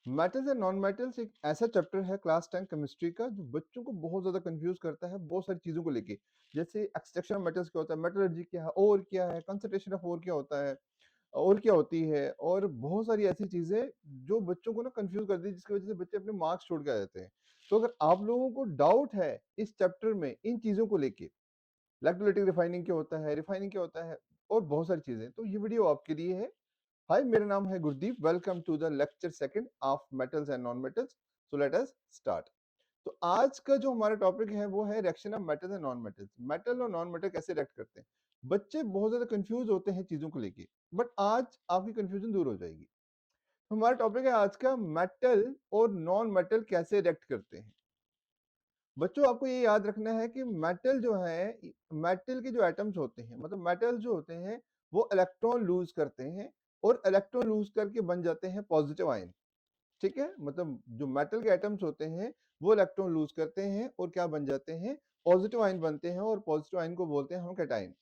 Metals and non metals एक ऐसा chapter है क्लास 10 केमिस्ट्री का जो बच्चों को बहुत ज्यादा कंफ्यूज करता है बहुत सारी चीजों को लेके। जैसे एक्सट्रैक्शन ऑफ मेटल्स क्या होता है, मेटलर्जी क्या है, ओर क्या है, कंसंट्रेशन ऑफ ओर क्या होता है, और क्या होती है, और बहुत सारी ऐसी चीजें जो बच्चों को ना कंफ्यूज कर दी, जिसकी वजह से बच्चे अपने मार्क्स छोड़ के आ जाते हैं। तो अगर आप लोगों को डाउट है इस चैप्टर में इन चीजों को लेके, इलेक्ट्रोलाइटिक रिफाइनिंग क्या होता है, रिफाइनिंग क्या होता है, और बहुत सारी चीजें, तो ये वीडियो आपके लिए है। हाय, मेरा नाम है Gurdeep. Welcome to the lecture second of metals and non metals. So let us start. तो आज का जो हमारा टॉपिक है वो है reaction of metals and non metals. Metal और नॉन मेटल कैसे रिएक्ट करते हैं। बच्चे बहुत ज्यादा कंफ्यूज होते हैं चीजों को लेके, बट आज आपकी कंफ्यूजन दूर हो जाएगी। तो हमारा टॉपिक है आज का, मेटल और नॉन मेटल कैसे रिएक्ट करते हैं। बच्चों, आपको ये याद रखना है कि मेटल जो है, मेटल के जो एटम्स होते हैं, मतलब मेटल जो होते हैं, वो इलेक्ट्रॉन लूज करते हैं और इलेक्ट्रॉन लूज करके बन जाते हैं पॉजिटिव आयन। ठीक है, मतलब जो मेटल के एटम्स होते हैं वो इलेक्ट्रॉन लूज करते हैं और क्या बन जाते हैं, पॉजिटिव आयन बनते हैं, और पॉजिटिव आयन को बोलते हैं हम कैटायन।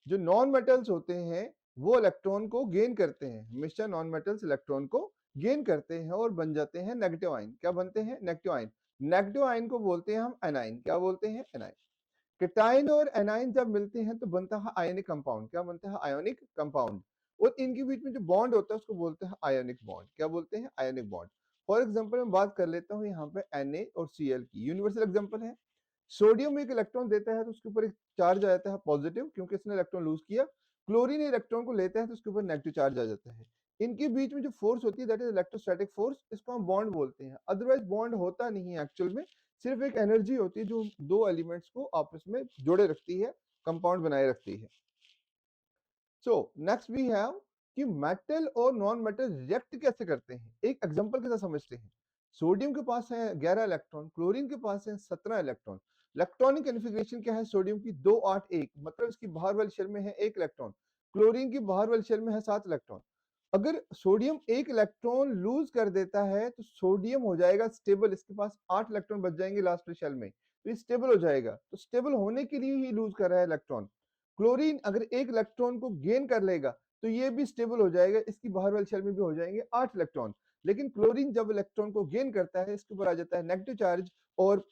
जो नॉन मेटल्स होते हैं वो इलेक्ट्रॉन को गेन करते हैं, हमेशा नॉन मेटल्स इलेक्ट्रॉन को गेन करते हैं और बन जाते हैं नेगेटिव आयन। क्या बनते हैं, नेगेटिव आयन। नेगेटिव आयन को बोलते हैं हम एनाइन। क्या बोलते हैं, एनाइन। कैटायन और एनाइन जब मिलते हैं तो बनता है आयनिक कंपाउंड। क्या बनता है, आयोनिक कंपाउंड। और इनके बीच में जो बॉन्ड होता है उसको बोलते हैं आयोनिक बॉन्ड। क्या बोलते हैं, आयोनिक बॉन्ड। फॉर एग्जांपल मैं बात कर लेता हूँ यहाँ पे Na और Cl की, यूनिवर्सल एग्जांपल है। सोडियम एक इलेक्ट्रॉन देता है तो उसके ऊपर एक चार्ज आ जाता है पॉजिटिव, क्योंकि इसने इलेक्ट्रॉन लूज किया। क्लोरीन इलेक्ट्रॉन को लेता है तो उसके ऊपर नेगेटिव चार्ज आ जाता है। इनके बीच में जो फोर्स होती है दैट इज इलेक्ट्रोस्टैटिक फोर्स, इसको हम बॉन्ड बोलते हैं। अदरवाइज बॉन्ड होता नहीं है एक्चुअल में, सिर्फ एक एनर्जी होती है जो दो एलिमेंट्स को आपस में जोड़े रखती है, कंपाउंड बनाए रखती है। सो नेक्स्ट वी हैव कि मेटल और नॉन मेटल रिएक्ट कैसे करते हैं, एक एग्जांपल के साथ समझते हैं। सोडियम के पास है 11 इलेक्ट्रॉन, क्लोरीन के पास है 17 इलेक्ट्रॉन। इलेक्ट्रॉनिक कॉन्फ़िगरेशन क्या है सोडियम की, 2 8 1, मतलब इसकी बाहर वाली शेल में है 1 इलेक्ट्रॉन। क्लोरीन की बाहर वाली शेल में है 7 इलेक्ट्रॉन। अगर सोडियम 1 इलेक्ट्रॉन लूज कर देता है तो सोडियम हो जाएगा स्टेबल, इसके पास 8 इलेक्ट्रॉन बच जाएंगे लास्ट शेल में, तो ये स्टेबल हो जाएगा। तो स्टेबल होने के लिए ही लूज कर रहा है इलेक्ट्रॉन। क्लोरीन अगर 1 इलेक्ट्रॉन को गेन कर लेगा तो ये भी स्टेबल हो जाएगा, इसकी बाहर वाली शेल में भी हो जाएंगे 8 इलेक्ट्रॉन। लेकिन क्लोरीन जब इलेक्ट्रॉन को गेन करता है इसके ऊपर आ जाता है नेगेटिव चार्ज, और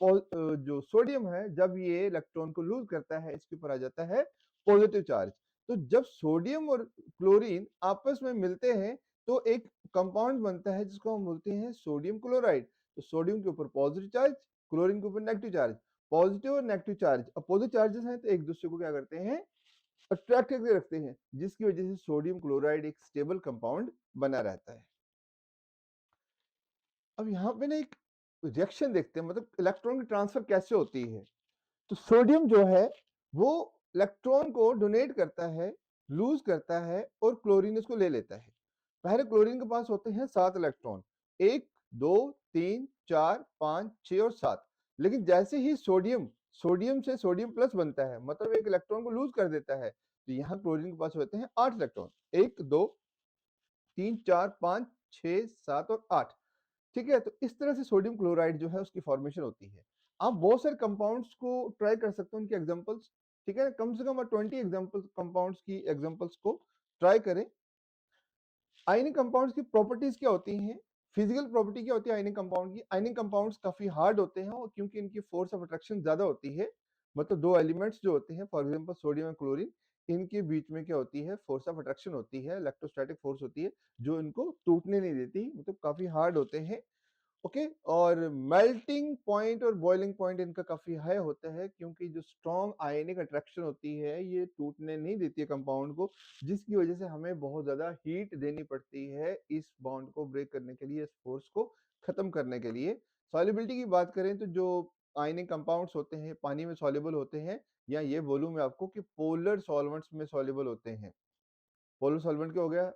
जो सोडियम है जब ये इलेक्ट्रॉन को लूज करता है इसके ऊपर आ जाता है पॉजिटिव चार्ज। तो जब सोडियम और क्लोरीन आपस में मिलते हैं तो एक कंपाउंड बनता है जिसको हम बोलते हैं सोडियम क्लोराइड। तो सोडियम के ऊपर पॉजिटिव चार्ज, क्लोरीन के ऊपर नेगेटिव चार्ज। पॉजिटिव और नेगेटिव चार्ज अपोजिट चार्जेस हैं तो एक दूसरे को क्या करते हैं, अट्रैक्ट करके रखते हैं, जिसकी वजह से सोडियम क्लोराइड एक स्टेबल कंपाउंड बना रहता है। अब यहाँ पे ना एक रिएक्शन देखते हैं, मतलब इलेक्ट्रॉन की ट्रांसफर कैसे होती है। तो सोडियम जो है वो इलेक्ट्रॉन को डोनेट करता है, लूज करता है, और क्लोरीन इसको ले लेता है। पहले क्लोरीन के पास होते हैं 7 इलेक्ट्रॉन, 1 2 3 4 5 6 और 7। लेकिन जैसे ही सोडियम सोडियम से सोडियम प्लस बनता है, मतलब एक इलेक्ट्रॉन को लूज कर देता है, तो यहाँ क्लोरीन के पास होते हैं 8 इलेक्ट्रॉन, 1 2 3 4 5 6 7 और 8। ठीक है, तो इस तरह से सोडियम क्लोराइड जो है उसकी फॉर्मेशन होती है। आप बहुत सारे कंपाउंड्स को ट्राई कर सकते हो, उनके एग्जांपल्स। ठीक है, कम से कम 20 एग्जांपल्स कंपाउंड्स की एग्जांपल्स को ट्राई करें। आयनिक कंपाउंड्स की प्रॉपर्टीज क्या होती हैं, फिजिकल प्रॉपर्टी क्या होती है आयनिक कंपाउंड की। आयनिक कंपाउंड्स काफी हार्ड होते हैं और क्योंकि इनकी फोर्स ऑफ अट्रैक्शन ज्यादा होती है, मतलब दो एलिमेंट्स जो होते हैं फॉर एग्जांपल सोडियम और क्लोरीन, इनके बीच में क्या होती है, फोर्स ऑफ अट्रैक्शन होती है, इलेक्ट्रोस्टैटिक फोर्स होती है जो इनको टूटने नहीं देती, मतलब काफी हार्ड होते हैं। ओके, और मेल्टिंग पॉइंट और बॉइलिंग पॉइंट इनका काफी हाई होता है, क्योंकि जो स्ट्रॉन्ग आयनिक अट्रैक्शन होती है ये टूटने नहीं देती है कंपाउंड को, जिसकी वजह से हमें बहुत ज्यादा हीट देनी पड़ती है इस बॉन्ड को ब्रेक करने के लिए, इस फोर्स को खत्म करने के लिए। सॉल्युबिलिटी की बात करें तो जो आयनिक कंपाउंड्स होते हैं पानी में सॉल्युबल होते हैं, या ये बोलूं मैं आपको कि पोलर सॉल्वेंट्स में सॉल्युबल होते हैं। पोलर सॉल्वेंट क्या हो गया,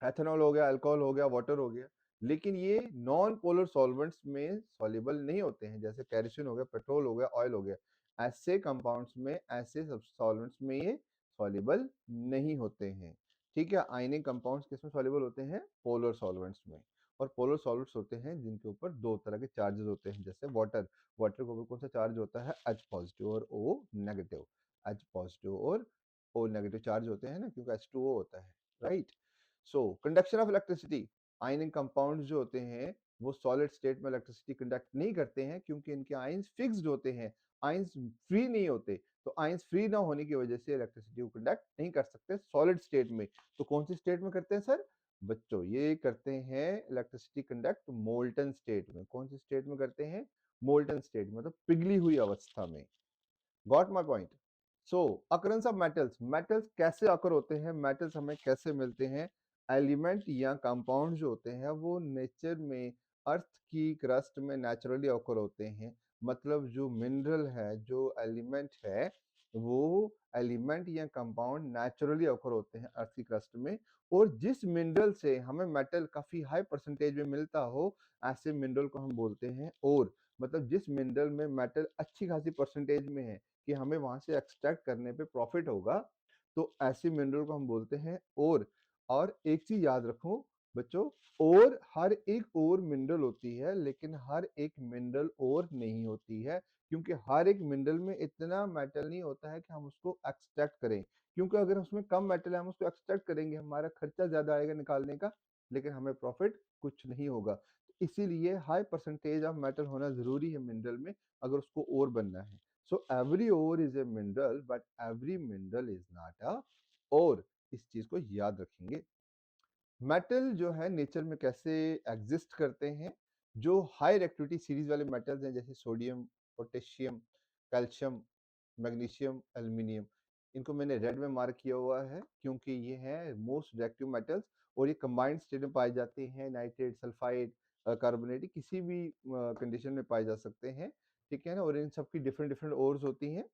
एथेनॉल हो गया, अल्कोहल हो गया, वाटर हो गया। लेकिन ये नॉन पोलर सॉल्वेंट्स में सॉल्युबल नहीं होते हैं, जैसे कैरोसिन हो गया, पेट्रोल हो गया, ऑयल हो गया। ऐसे कंपाउंड्स में, ऐसे सॉल्वेंट्स में ये सॉल्युबल नहीं होते हैं। ठीक है, आयनिक कंपाउंड्स किसमें सॉल्युबल होते हैं, पोलर सॉल्वेंट्स में। और पोलर सॉल्वेंट्स होते हैं जिनके ऊपर दो तरह के चार्जेस होते हैं, जैसे वाटर। वाटर के ऊपर कौन सा चार्ज होता है, H पॉजिटिव और O नेगेटिव। H पॉजिटिव और O नेगेटिव चार्ज होते हैं ना, क्योंकि H2O होता है, right. So conduction of electricity, ionic compounds जो होते हैं वो सॉलिड स्टेट में इलेक्ट्रिसिटी कंडक्ट नहीं करते हैं क्योंकि इनके आयंस फिक्स्ड होते हैं, आयंस फ्री नहीं होते। तो आयंस फ्री ना होने की वजह से इलेक्ट्रिसिटी को कंडक्ट नहीं कर सकते सॉलिड स्टेट में। तो कौन सी स्टेट में करते हैं सर? बच्चों ये करते हैं इलेक्ट्रिसिटी कंडक्ट मोल्टन स्टेट में। कौन सी स्टेट में करते हैं? मोल्टन स्टेट में, मतलब पिघली हुई अवस्था में। Got my point? So occurrence of metals, metals कैसे अकर होते हैं, मेटल्स हमें कैसे मिलते हैं? एलिमेंट या कंपाउंड जो होते हैं वो नेचर में अर्थ की क्रस्ट में नेचुरली अकर होते हैं। मतलब जो मिनरल है, जो एलिमेंट है, वो एलिमेंट या कंपाउंड नेचुरली अकर होते हैं अर्थ की क्रस्ट में। और जिस मिनरल से हमें मेटल काफी हाई परसेंटेज में मिलता हो, ऐसे मिनरल को हम बोलते हैं और। मतलब जिस मिनरल में मेटल अच्छी खासी परसेंटेज में है कि हमें वहां से एक्सट्रैक्ट करने पे प्रॉफिट होगा, तो ऐसे मिनरल को हम बोलते हैं और। और एक चीज याद रखो बच्चों, और हर एक और मिनरल होती है, लेकिन हर एक मिनरल और नहीं होती है, क्योंकि हर एक मिनरल में इतना मेटल नहीं होता है कि हम उसको एक्सट्रैक्ट करें। क्योंकि अगर उसमें कम मेटल है, हम उसको एक्सट्रैक्ट करेंगे, हमारा खर्चा ज्यादा आएगा निकालने का, लेकिन हमें प्रॉफिट कुछ नहीं होगा। इसीलिए हाई परसेंटेज ऑफ मेटल होना जरूरी है मिनरल में, अगर उसको और बनना है। So every ore is a mineral, but every mineral is not a ore. इस चीज को याद रखेंगे। मेटल जो है नेचर में कैसे एग्जिस्ट करते हैं? जो हाई रिएक्टिविटी सीरीज वाले मेटल्स हैं, जैसे sodium, potassium, calcium, magnesium, aluminium, इनको मैंने रेड में मार्क किया हुआ है क्योंकि ये हैं मोस्ट रिएक्टिव मेटल्स और ये कंबाइंड स्टेट में पाए जाते हैं। नाइट्रेट, सल्फाइड, कार्बोनेट किसी भी कंडीशन में पाए जा सकते हैं, ठीक है ना। और इन सबकी डिफरेंट डिफरेंट ओर्स होती हैं।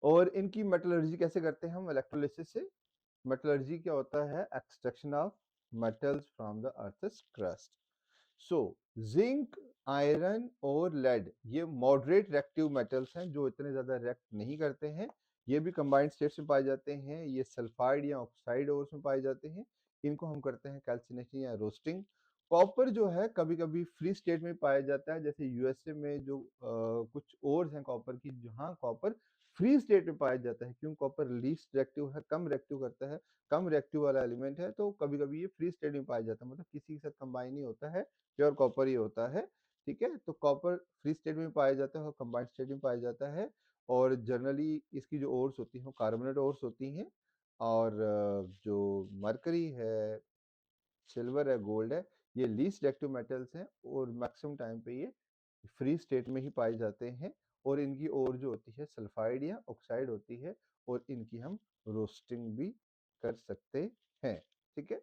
और इनकी मेटलर्जी कैसे करते हैं हम? इलेक्ट्रोलिसिस से। मेटलर्जी क्या होता है? Extraction of metals from the earth's crust. So zinc, iron और लेड ये मॉडरेट रिएक्टिव मेटल्स हैं, जो इतने ज्यादा रिएक्ट नहीं करते हैं। ये भी कंबाइंड स्टेट्स में पाए जाते हैं। ये सल्फाइड या ऑक्साइड ओर्स में पाए जाते हैं। इनको हम करते हैं कैल्सिनेशन या रोस्टिंग। कॉपर जो है कभी कभी फ्री स्टेट में पाया जाता है, जैसे यूएसए में जो कुछ ओर्स हैं कॉपर की, जहाँ कॉपर फ्री स्टेट में पाया जाता है। क्यों? कॉपर लीस्ट रिएक्टिव है, कम रिएक्टिव करता है, कम रिएक्टिव वाला एलिमेंट है, तो कभी कभी ये फ्री स्टेट में पाया जाता है, मतलब किसी के साथ कंबाइन नहीं होता है, प्योर कॉपर ही होता है, ठीक है। तो कॉपर फ्री स्टेट में पाया जाता है और कंबाइंड स्टेट में पाया जाता है। और जनरली इसकी जो ओर्स होती हैं वो कार्बोनेट ओर्स होती हैं। और जो मरकरी है, सिल्वर है, गोल्ड है, ये लीस्ट रिएक्टिव मेटल्स हैं और मैक्सिमम टाइम पे ये फ्री स्टेट में ही पाए जाते हैं। और इनकी ओर जो होती है सल्फाइड या ऑक्साइड होती है, और इनकी हम रोस्टिंग भी कर सकते हैं, ठीक है।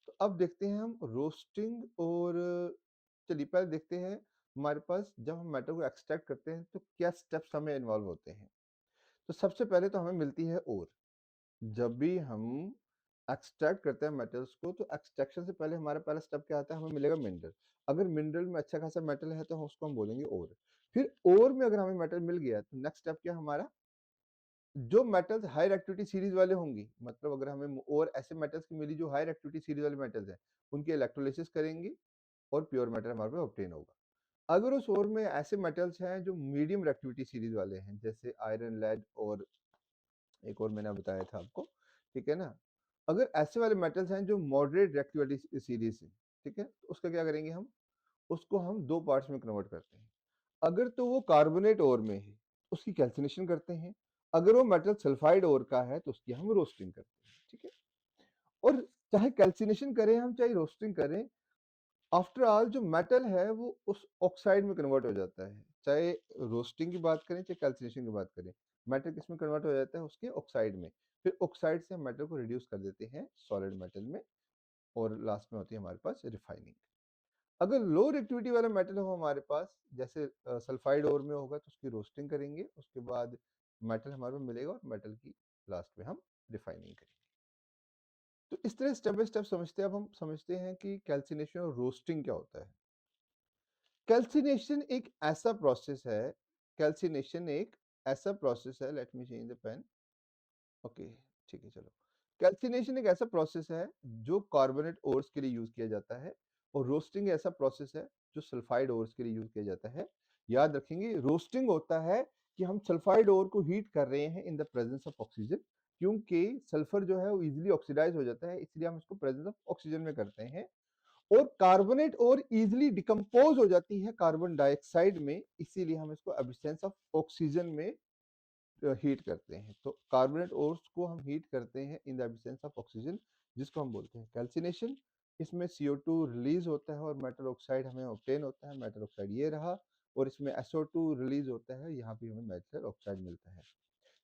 तो अब देखते हैं हम रोस्टिंग। और चलिए पहले देखते हैं हमारे पास जब हम मेटल को एक्सट्रैक्ट करते हैं तो क्या स्टेप्स हमें इन्वॉल्व होते हैं। तो सबसे पहले तो हमें मिलती है ओर। जब भी हम एक्सट्रैक्ट करते हैं मेटल्स को, तो एक्सट्रैक्शन से पहले हमारा पहला स्टेप क्या आता है? हमें मिलेगा मिनरल। अगर मिनरल में अच्छा खासा मेटल है तो हम उसको हम बोलेंगे ओर। फिर ओर में अगर हमें मेटल मिल गया तो नेक्स्ट स्टेप क्या हमारा? जो मेटल्स हाई एक्टिविटी सीरीज वाले होंगी, मतलब अगर हमें और ऐसे मेटल्स की मिली जो हाई एक्टिविटी सीरीज वाले मेटल्स हैं, उनकी इलेक्ट्रोलिसिस करेंगे और प्योर मेटल हमारे पास ऑब्टेन होगा। अगर उस ओर में ऐसे मेटल्स हैं जो मीडियम रिएक्टिविटी सीरीज वाले हैं, जैसे आयरन, लेड और एक और मैंने बताया था आपको, ठीक है ना। अगर ऐसे वाले मेटल्स हैं जो मॉडरेट रिएक्टिविटी सीरीज है, ठीक है, तो उसका क्या करेंगे हम? उसको हम दो पार्ट्स में कन्वर्ट करते हैं। अगर तो वो कार्बोनेट ओर में है, उसकी कैल्सिनेशन करते हैं। अगर वो मेटल सल्फाइड ओर का है तो उसकी हम रोस्टिंग करते हैं, ठीक है। और चाहे कैल्सिनेशन करें हम, चाहे रोस्टिंग करें, आफ्टर ऑल जो मेटल है वो उस ऑक्साइड में कन्वर्ट हो जाता है। चाहे रोस्टिंग की बात करें, चाहे कैल्सिनेशन की बात करें, मेटल किस में कन्वर्ट हो जाता है? उसके ऑक्साइड में। फिर ऑक्साइड से हम मेटल को रिड्यूस कर देते हैं सॉलिड मेटल में, और लास्ट में होती है हमारे पास रिफाइनिंग। अगर लो रिएक्टिविटी वाला मेटल हो हमारे पास, जैसे सल्फाइड ओर में होगा, तो उसकी रोस्टिंग करेंगे, उसके बाद मेटल हमारे को मिलेगा और मेटल की लास्ट में हम रिफाइनिंग करेंगे। तो इस तरह स्टेप बाय स्टेप समझते हैं। अब हम समझते हैं कि कैल्सिनेशन और रोस्टिंग क्या होता है। कैल्सिनेशन एक ऐसा प्रोसेस है, कैल्सिनेशन एक ऐसा प्रोसेस है, let me change the pen, okay, ठीक है चलो। कैल्सिनेशन एक ऐसा प्रोसेस है जो कार्बोनेट ओर्स के लिए यूज किया जाता है, और रोस्टिंग ऐसा प्रोसेस है जो सल्फाइड ओर्स के लिए यूज किया जाता है। याद रखेंगे, रोस्टिंग होता है कि हम सल्फाइड ओर को हीट कर रहे हैं in the presence of oxygen, क्योंकि सल्फर जो है वो इजीली ऑक्सीडाइज हो जाता है, इसलिए हम इसको प्रेजेंस ऑफ ऑक्सीजन में करते हैं। और कार्बोनेट और इजीली डिकम्पोज हो जाती है कार्बन डाइऑक्साइड में, इसीलिए हम इसको एब्सेंस ऑफ ऑक्सीजन में हीट करते हैं। तो कार्बोनेट ओर्स को हम हीट करते हैं in the absence of oxygen, जिसको हम बोलते हैं कैल्सिनेशन। इसमें CO2 रिलीज होता है और मेटल ऑक्साइड हमें ऑब्टेन होता है। मेटल ऑक्साइड ये रहा, और इसमें SO2 रिलीज होता है, यहाँ पे हमें मेटल ऑक्साइड मिलता है।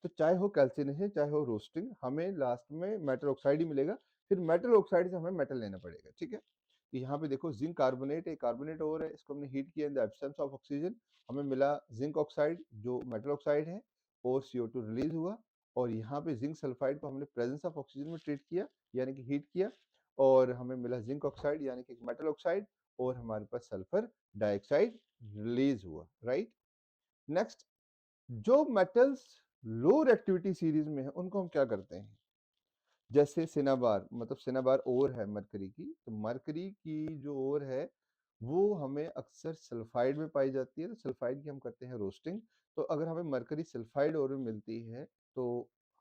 तो चाहे हो कैल्सिनेशन चाहे हो रोस्टिंग, हमें लास्ट में मेटल ऑक्साइड ही मिलेगा। फिर मेटल ऑक्साइड से हमें मेटल लेना पड़ेगा, ठीक है। तो यहाँ पे देखो जिंक कार्बोनेट, एक कार्बोनेट और है, इसको हमने हीट किया in the absence of oxygen, हमें मिला जिंक ऑक्साइड जो मेटल ऑक्साइड है, और CO2 रिलीज हुआ। और यहाँ पे जिंक सल्फाइड को हमने प्रेजेंस ऑफ ऑक्सीजन में ट्रीट किया, यानी कि हीट किया, और हमें मिला जिंक ऑक्साइड यानी कि मेटल ऑक्साइड, और हमारे पास सल्फर डाइऑक्साइड रिलीज हुआ, राइट। नेक्स्ट, जो मेटल्स लो रिएक्टिविटी सीरीज में है उनको हम क्या करते हैं, जैसे सिनाबार, मतलब सिनाबार ओर है मरकरी की, तो मरकरी की जो ओर है वो हमें अक्सर सल्फाइड में पाई जाती है, तो सल्फाइड की हम करते हैं रोस्टिंग। तो अगर हमें मरकरी सल्फाइड ओर में मिलती है तो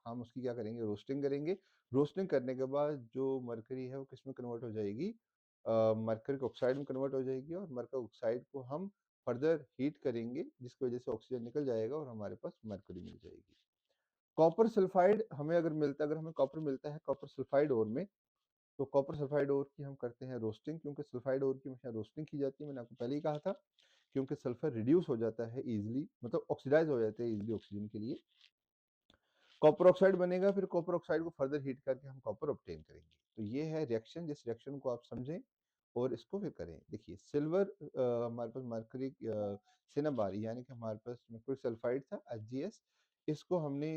हम उसकी क्या करेंगे, रोस्टिंग करेंगे। रोस्टिंग करने के बाद जो मरकरी है वो किस में कन्वर्ट हो जाएगी, मरकरी ऑक्साइड में कन्वर्ट हो जाएगी, और मरकरी ऑक्साइड को हम फर्दर हीट करेंगे, जिसकी वजह से ऑक्सीजन निकल जाएगा और हमारे पास मरकरी मिल जाएगी। कॉपर सल्फाइड हमें अगर मिलता है, अगर हमें कॉपर मिलता है कॉपर सल्फाइड ओर में, तो कॉपर सल्फाइड ओर की हम करते हैं रोस्टिंग, क्योंकि सल्फाइड ओर की हमेशा रोस्टिंग की जाती है, मैंने आपको पहले ही कहा था, क्योंकि सल्फर रिड्यूस हो जाता है इजीली, मतलब ऑक्सीडाइज हो जाते हैं इजीली ऑक्सीजन के लिए। कॉपर ऑक्साइड बनेगा, फिर कॉपर ऑक्साइड को फर्दर हीट करके हम कॉपर ऑब्टेन करेंगे। तो ये है रिएक्शन, जिस रिएक्शन को आप समझें और इसको फिर करें। देखिए सिल्वर, हमारे पास मरकरी सिनाबार, यानी कि हमारे पास मरकरी सल्फाइड था HgS, इसको हमने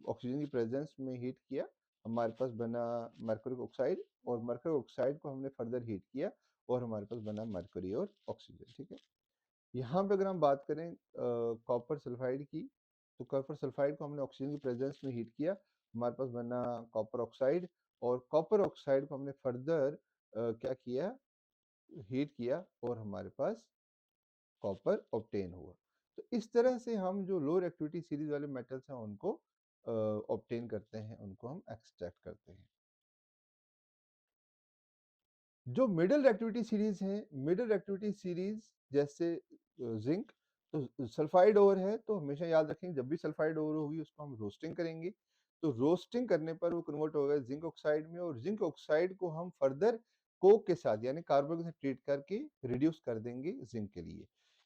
ऑक्सीजन की प्रेजेंस में हीट किया, हमारे पास बना मरकरी ऑक्साइड, और मरकरी ऑक्साइड को हमने फर्दर हीट किया और हमारे पास बना मरकरी और ऑक्सीजन, ठीक है। यहाँ पे अगर हम बात करें कॉपर सल्फाइड की, तो कॉपर सल्फाइड को हमने ऑक्सीजन की प्रेजेंस में हीट किया, हमारे पास बना कॉपर ऑक्साइड, और कॉपर ऑक्साइड को हमने फर्दर क्या किया, हीट किया, और हमारे पास कॉपर ऑब्टेन हुआ। तो इस तरह से हम जो लो रिएक्टिविटी सीरीज वाले मेटल्स हैं उनको ऑब्टेन करते हैं, उनको हम एक्सट्रैक्ट करते हैं। जो मिडल एक्टिविटी सीरीज है, मिडल एक्टिविटी सीरीज जैसे जिंक, तो सल्फाइड ओर है, तो हमेशा याद रखेंगे जब भी सल्फाइड ओर होगी उसको हम रोस्टिंग करेंगे। तो रोस्टिंग करने पर वो कन्वर्ट होगा जिंक ऑक्साइड में, और जिंक ऑक्साइड को हम फर्दर कोक के साथ यानी कार्बन के साथ ट्रीट करके रिड्यूस कर देंगे जिंक के लिए,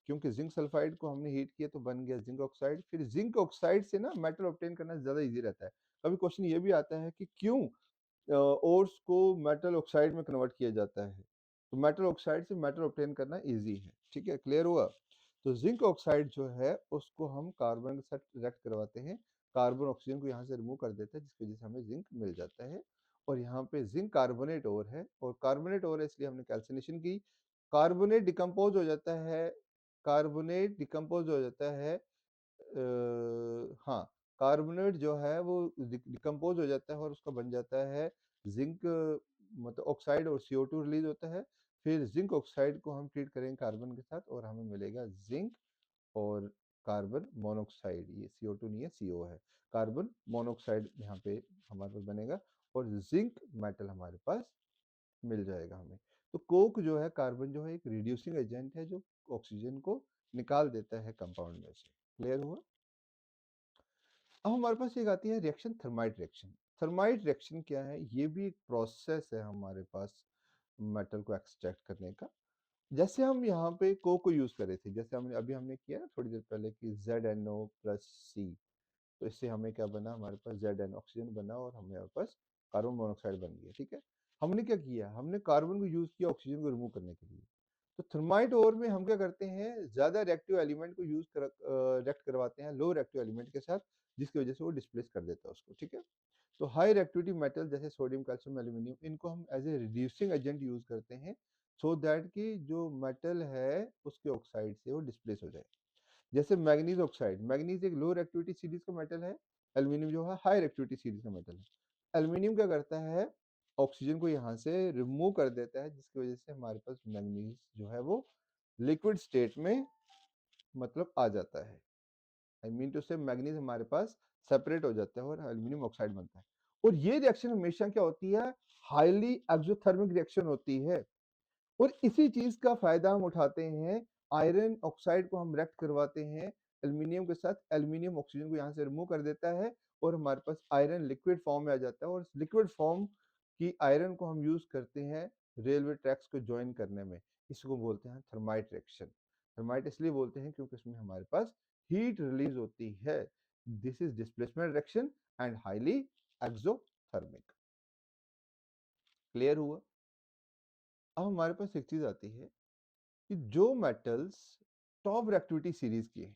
क्योंकि जिंक सल्फाइड को हमने हीट किया तो बन गया जिंक ऑक्साइड। फिर जिंक ऑक्साइड से ना मेटल ऑब्टेन करना ज्यादा इजी रहता है। कभी क्वेश्चन ये भी आता है कि क्यों ओर्स को मेटल ऑक्साइड में कन्वर्ट किया जाता है, तो मेटल ऑक्साइड से मेटल ऑब्टेन करना इजी है, ठीक है, क्लियर हुआ। तो जिंक ऑक्साइड जो है उसको हम कार्बन के साथ रिएक्ट करवाते हैं, कार्बन ऑक्सीजन को यहाँ से रिमूव कर देता है, जिसकी वजह से हमें जिंक मिल जाता है। और यहाँ पे जिंक कार्बोनेट और है, और कार्बोनेट और है इसलिए हमने कैल्सिनेशन की, कार्बोनेट डिकम्पोज हो जाता है, कार्बोनेट डिकम्पोज हो जाता है, हाँ, कार्बोनेट जो है वो डिकम्पोज हो जाता है और उसका बन जाता है जिंक, मतलब ऑक्साइड, और CO2 रिलीज होता है। फिर जिंक ऑक्साइड को हम ट्रीट करेंगे कार्बन के साथ और हमें मिलेगा जिंक और कार्बन मोनोऑक्साइड, ये CO2 नहीं है CO है, कार्बन मोनोऑक्साइड यहाँ पे हमारे पास बनेगा, और जिंक मेटल हमारे पास मिल जाएगा हमें। तो कोक जो है, कार्बन जो है एक रिड्यूसिंग एजेंट है जो ऑक्सीजन को निकाल देता है कंपाउंड में से, क्लियर हुआ। अब हमारे पास एक आती है reaction, thermite reaction. Thermite reaction क्या है, ये भी एक प्रोसेस है हमारे पास मेटल को एक्सट्रैक्ट करने का। जैसे हम यहाँ पे को यूज कर रहे थे, जैसे हमने हमने किया ना थोड़ी देर पहले कि ZNO+C, तो इससे हमें क्या बना, हमारे पास Zn ऑक्सीजन बना और हमारे पास कार्बन मोनोऑक्साइड बन गया, ठीक है। हमने क्या किया, हमने कार्बन को यूज किया ऑक्सीजन को रिमूव करने के लिए। तो थर्माइट ओर में हम क्या करते हैं, ज्यादा रिएक्टिव एलिमेंट को रिएक्ट करवाते हैं लो रिएक्टिव एलिमेंट के साथ, जिसकी वजह से वो डिस्प्लेस कर देता है उसको, ठीक है। तो हाई रिएक्टिविटी मेटल जैसे सोडियम, कैल्शियम, एल्यूमिनियम, इनको हम as a reducing agent use करते हैं, सो दैट कि जो मेटल है उसके ऑक्साइड से वो डिस्प्लेस हो जाए। जैसे मैग्नीज ऑक्साइड, मैग्नीज एक लो रिएक्टिविटी सीरीज का मेटल है, एल्यूमिनियम जो है हाई रिएक्टिविटी सीरीज का मेटल है। एल्यूमिनियम क्या करता है, ऑक्सीजन को यहाँ से रिमूव कर देता है, जिसकी वजह से हमारे पास मैग्नीज जो है वो लिक्विड स्टेट में मतलब आ जाता है। आई मीन टू से मैग्नीज हमारे पास सेपरेट हो जाता है और एल्यूमिनियम ऑक्साइड बनता है। और ये रिएक्शन हमेशा क्या होती है, हाईली एक्सोथर्मिक रिएक्शन होती है। और इसी चीज़ का फ़ायदा हम उठाते हैं, आयरन ऑक्साइड को हम रिएक्ट करवाते हैं एल्यूमीनियम के साथ, एल्यूमीनियम ऑक्सीजन को यहाँ से रिमूव कर देता है और हमारे पास आयरन लिक्विड फॉर्म में आ जाता है और लिक्विड फॉर्म की आयरन को हम यूज़ करते हैं रेलवे ट्रैक्स को जॉइन करने में। इसको बोलते हैं थर्माइट रिएक्शन। थर्माइट इसलिए बोलते हैं क्योंकि इसमें हमारे पास हीट रिलीज़ होती है। This is displacement reaction and highly exothermic. Clear हुआ? अब हमारे पास एक चीज़ आती है कि जो मेटल्स टॉप रिएक्टिविटी सीरीज की हैं,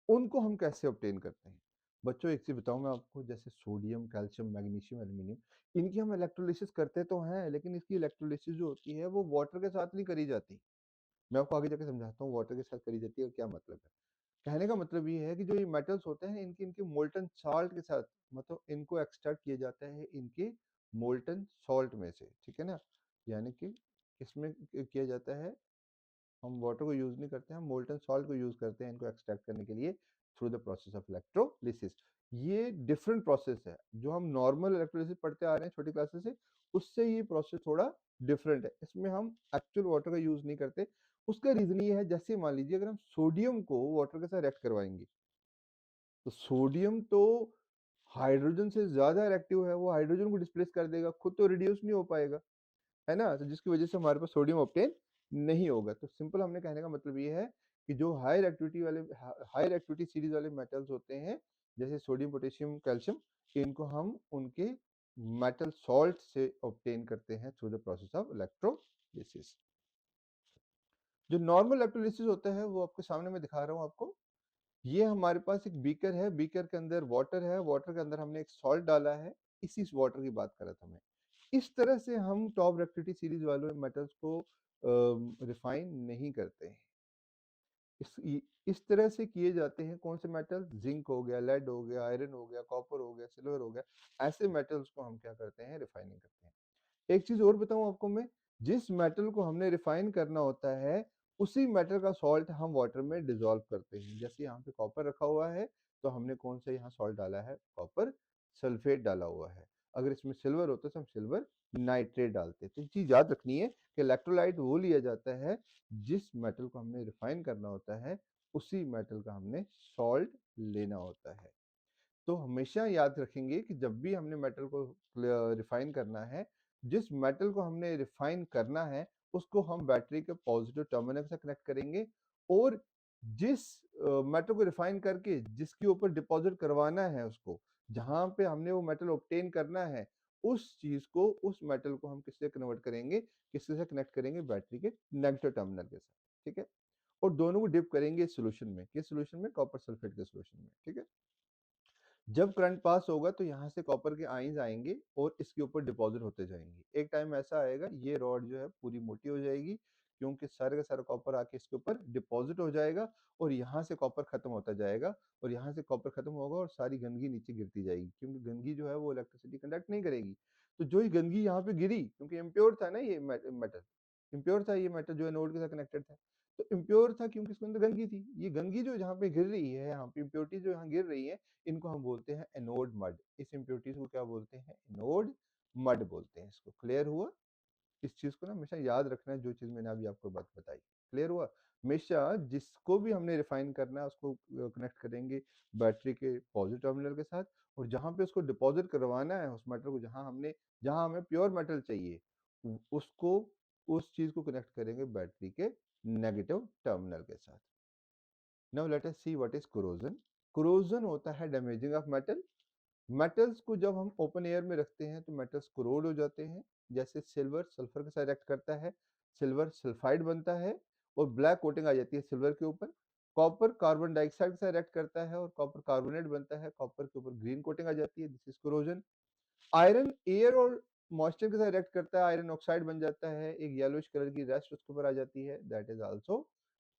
उनको हम कैसे ऑब्टेन करते हैं? बच्चों एक चीज़ बताऊँ मैं आपको, जैसे सोडियम, कैल्शियम, मैग्नीशियम, एल्यूमीनियम, इनकी हम इलेक्ट्रोलिसिस करते तो हैं, लेकिन इसकी इलेक्ट्रोलिसिस जो होती है वो वाटर के साथ नहीं करी जाती। मैं आपको आगे जाके समझाता हूँ वाटर के साथ करी जाती है और क्या मतलब है। कहने का मतलब ये है कि जो ये मेटल्स होते हैं इनके इनके मोल्टन साल्ट के साथ, मतलब इनको एक्सट्रैक्ट किया जाता है इनके मोल्टन सॉल्ट में से, ठीक है ना? यानी कि इसमें किया जाता है, हम वाटर को यूज़ नहीं करते हैं, हम मोल्टन सॉल्ट को यूज़ करते हैं इनको एक्सट्रैक्ट करने के लिए through the process of electrolysis. ये डिफरेंट प्रोसेस है, जो हम नॉर्मल इलेक्ट्रोलिसिस पढ़ते आ रहे हैं छोटी क्लासेस से, उससे ये प्रोसेस थोड़ा डिफरेंट है। इसमें हम एक्चुअल वाटर का यूज़ नहीं करते। उसका रीज़न ये है, जैसे मान लीजिए अगर हम सोडियम को वाटर के साथ रिएक्ट करवाएंगे, तो सोडियम तो हाइड्रोजन से ज़्यादा रिएक्टिव है, वो हाइड्रोजन को डिस्प्लेस कर देगा, खुद तो रिड्यूस नहीं हो पाएगा, है ना? तो जिसकी वजह से हमारे पास सोडियम ऑब्टेन नहीं होगा। तो सिंपल हमने कहने का मतलब ये है कि जो हाई रिएक्टिविटी सीरीज वाले मेटल्स होते हैं, जैसे सोडियम, पोटेशियम, कैल्शियम, इनको हम उनके मेटल सॉल्ट से ऑब्टेन करते हैं through the process of electrolysis. जो नॉर्मल इलेक्ट्रोलिसिस होता है वो आपके सामने मैं दिखा रहा हूँ आपको। ये हमारे पास एक बीकर है, बीकर के अंदर वाटर है, वाटर के अंदर हमने एक सॉल्ट डाला है, इसी वाटर की बात कर रहा था मैं। इस तरह से हम टॉप रिएक्टिविटी सीरीज वाले मेटल्स को रिफाइन नहीं करते हैं। इस तरह से किए जाते हैं कौन से मेटल? जिंक हो गया, लेड हो गया, आयरन हो गया, कॉपर हो गया, सिल्वर हो गया, ऐसे मेटल्स को हम क्या करते हैं? रिफाइनिंग करते हैं। एक चीज और बताऊं आपको मैं, जिस मेटल को हमने रिफाइन करना होता है, उसी मेटल का सॉल्ट हम वाटर में डिसॉल्व करते हैं। जैसे यहाँ पे कॉपर रखा हुआ है, तो हमने कौन सा यहाँ सॉल्ट डाला है? कॉपर सल्फेट डाला हुआ है। अगर इसमें सिल्वर होता तो हम सिल्वर नाइट्रेट डालते। तो ये चीज याद रखनी है कि इलेक्ट्रोलाइट वो लिया जाता है जिस मेटल को हमने रिफाइन करना होता है, उसी मेटल का हमने सॉल्ट लेना होता है। तो हमेशा याद रखेंगे कि जब भी हमने मेटल को रिफाइन करना है, जिस मेटल को हमने रिफाइन करना है, उसको हम बैटरी के पॉजिटिव टर्मिनल से कनेक्ट करेंगे और जिस मेटल को रिफाइन करके जिसके ऊपर डिपॉजिट करवाना है उसको, जहां पे हमने वो मेटल ऑब्टेन करना है, उस चीज को, उस मेटल को हम किससे कन्वर्ट करेंगे? किससे से कनेक्ट करेंगे? बैटरी के नेगेटिव टर्मिनल के साथ, ठीक है? और दोनों को डिप करेंगे सोल्यूशन में। किस सोल्यूशन में? कॉपर सल्फेट के सोल्यूशन में, ठीक है? जब करंट पास होगा तो यहाँ से कॉपर के आयंस आएंगे और इसके ऊपर डिपॉजिट होते जाएंगे। एक टाइम ऐसा आएगा, ये रॉड जो है पूरी मोटी हो जाएगी, क्योंकि सारे का सारा कॉपर आके इसके ऊपर डिपॉजिट हो जाएगा और यहाँ से कॉपर खत्म होता जाएगा और यहाँ से कॉपर खत्म होगा और सारी गंदगी नीचे गिरती जाएगी, क्योंकि गंदगी जो है वो इलेक्ट्रिसिटी कंडक्ट नहीं करेगी। तो जो ही गंदगी यहाँ पे गिरी, क्योंकि इम्प्योर था ना ये मेटल, इम्प्योर था ये मेटल जो एनोड के साथ कनेक्टेड था, तो इम्प्योर था क्योंकि इसके अंदर गंदगी थी। ये गंदगी जो जहाँ पे गिर रही है, यहाँ पे इम्प्योरिटी जो यहाँ गिर रही है, इनको हम बोलते हैं एनोड मड। इस इम्प्योरिटीज को क्या बोलते हैं? एनोड मड बोलते हैं इसको। क्लियर हुआ? इस चीज को ना हमेशा याद रखना है, जो चीज मैंने अभी आपको बात बताई। क्लियर हुआ? हमेशा जिसको भी हमने रिफाइन करना है उसको कनेक्ट करेंगे बैटरी के पॉजिटिव टर्मिनल के साथ, और जहां पे उसको डिपॉजिट करवाना है उस मेटल को, जहां हमें प्योर मेटल चाहिए, उसको, उस चीज को कनेक्ट करेंगे बैटरी के नेगेटिव टर्मिनल के साथ। Now let us see what is corrosion. Corrosion होता है डैमेजिंग ऑफ मेटल। मेटल्स को जब हम ओपन एयर में रखते हैं तो मेटल्स कोरोड हो जाते हैं। जैसे सिल्वर सल्फर के साथ रिएक्ट करता है, सिल्वर सल्फाइड बनता है और ब्लैक कोटिंग आ जाती है सिल्वर के ऊपर। कॉपर कार्बन डाइऑक्साइड के साथ रिएक्ट करता है और कॉपर कार्बोनेट बनता है, कॉपर के ऊपर ग्रीन कोटिंग आ जाती है, this is corrosion. Iron air और मॉइस्चर के साथ रिएक्ट करता है, आयरन ऑक्साइड बन जाता है, एक येलोइश कलर की रेस्ट उसके ऊपर आ जाती है, दैट इज आल्सो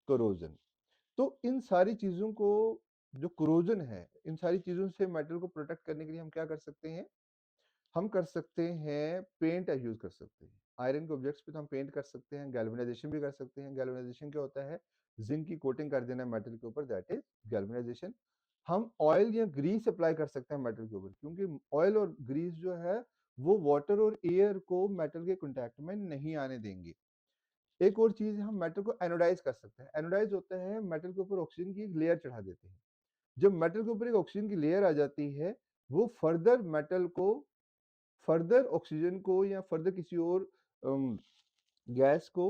कोरोजन। तो इन सारी चीजों को, जो कोरोजन है, इन सारी चीजों से मेटल को प्रोटेक्ट करने के लिए हम क्या कर सकते हैं? हम कर सकते हैं पेंट यूज कर सकते हैं। आयरन के ऑब्जेक्ट्स पे तो हम पेंट कर सकते हैं, गैल्वेनाइजेशन भी कर सकते हैं। गैल्वेनाइजेशन क्या होता है? जिंक की कोटिंग कर देना मेटल के ऊपर, दैट इज गैल्वेनाइजेशन। हम ऑयल या ग्रीस अप्लाई कर सकते हैं मेटल के ऊपर, क्योंकि ऑयल और ग्रीस जो है वो वाटर और एयर को मेटल के कांटेक्ट में नहीं आने देंगे। एक और चीज़ है, हम मेटल को एनोडाइज़ कर सकते हैं। एनोडाइज़ होता है मेटल के ऊपर ऑक्सीजन की एक लेयर चढ़ा देते हैं। जब मेटल के ऊपर एक ऑक्सीजन की लेयर आ जाती है, वो फर्दर ऑक्सीजन को या फर्दर किसी और अम, गैस को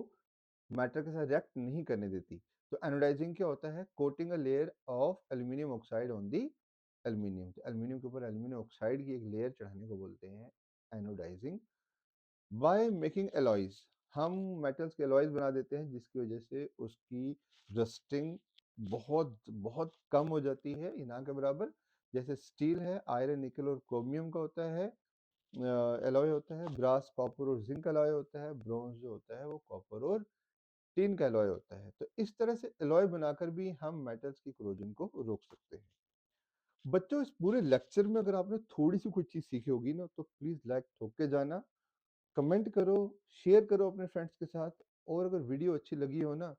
मेटल के साथ रिएक्ट नहीं करने देती। तो एनोडाइजिंग क्या होता है? Coating a layer of aluminium oxide on the aluminium. तो एल्यूमीनियम के ऊपर एल्यूमीनियम ऑक्साइड की एक लेयर चढ़ाने को बोलते हैं एनोडाइजिंग। बाय मेकिंग एलॉयज, हम मेटल्स के एलॉयज बना देते हैं जिसकी वजह से उसकी रस्टिंग बहुत बहुत कम हो जाती है, ना के बराबर। जैसे स्टील है, आयरन, निकल और क्रोमियम का होता है एलॉय होता है, ब्रास, कॉपर और जिंक एलॉय होता है, ब्रॉन्ज जो होता है वो कॉपर और टिन का एलॉय होता है। तो इस तरह से एलॉय बनाकर भी हम मेटल्स की कोरोजन को रोक सकते हैं। बच्चों, इस पूरे लेक्चर में अगर आपने थोड़ी सी कोई चीज सीखी होगी ना, तो प्लीज लाइक ठोक के जाना, कमेंट करो, शेयर करो अपने फ्रेंड्स के साथ, और अगर वीडियो अच्छी लगी हो ना,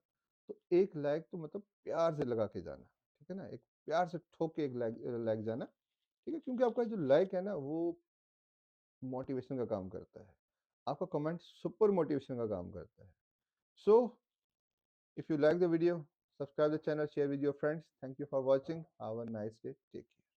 तो एक लाइक तो मतलब प्यार से लगा के जाना, ठीक है ना? एक प्यार से ठोक के एक लाइक लाइक जाना, ठीक है? क्योंकि आपका जो लाइक है ना, वो मोटिवेशन का काम करता है। आपका कमेंट सुपर मोटिवेशन का काम करता है। सो if you like the video, subscribe the channel, share with your friends. Thank you for watching. Have a nice day. Take care.